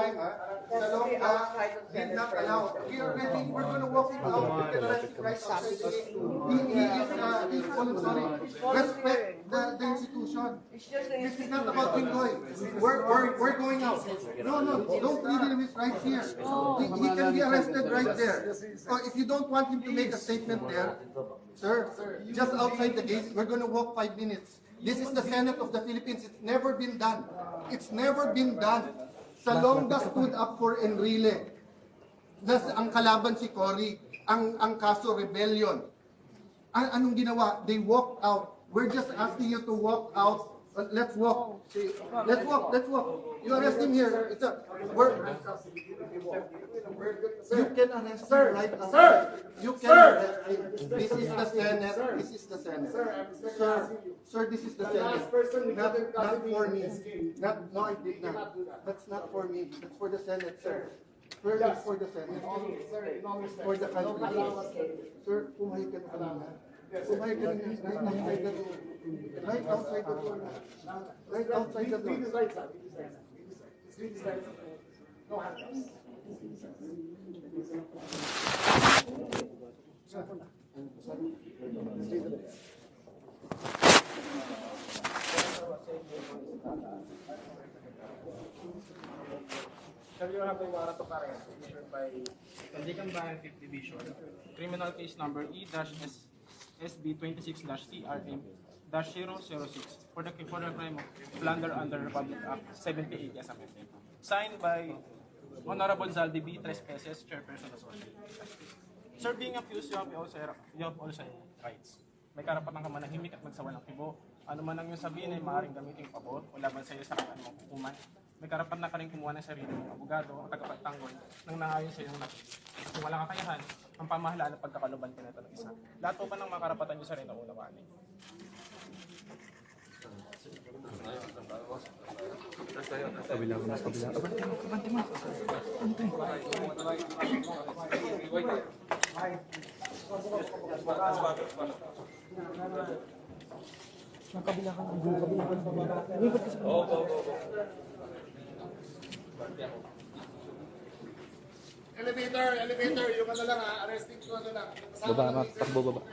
time, Salonga did not allow. We are ready. We're going to walk him out. We can arrest him right outside the gate. He's voluntary. Respect the institution. This is not about Jinggoy. We're going out. No, don't leave him. He's right here. He can be arrested right there. So if you don't want him to make a statement there, sir, just outside the gate, we're going to walk 5 minutes. This is the Senate of the Philippines. It's never been done. It's never been done. Salonga stood up for Enrile. Ang kalaban si Cory. Ang kaso rebellion. Anong ginawa? They walked out. We're just asking you to walk out. Let's walk. Let's walk. You arrest him here. You can arrest him right now. Sir! You can arrest him. This is the Senate. This is the Senate. Sir, this is the Senate. Not for me. No, I did not. That's not for me. That's for the Senate, sir. Sir, it's for the Senate. For the country. Sir, pumayag ka na kanina. Pumayag ka na right outside the door. Right outside the door. No handcuffs. Sir, you have a warrant of arrest issued by Tandigan Bayan 5th Division, criminal case number E-SB26-CRM-006 for the crime of plunder under Republic Act 78 as amended. Signed by Honorable Zaldi B. Trespeses, Chairperson Associate. Sir, being accused, you have also rights. May karapatan ka manahimik at magsawa ng kibo. Ano man ang iyong sabihin ay maaaring gamitin pabor o laban sa iyo sa kataan mong hukuman. May karapatan na ka rin kumuha ng sarili mong abogado o tagapagtanggol nang nangayon sa iyong nakita. Kung walang kakayahan, ang pamahalaan at pagkakaluban ka nito ng isa. Lahat po ba ng mga karapatan niyo sa rin na unawaan? Elevator, yung ano lang arresting ko ano lang. Baba, takbo baba.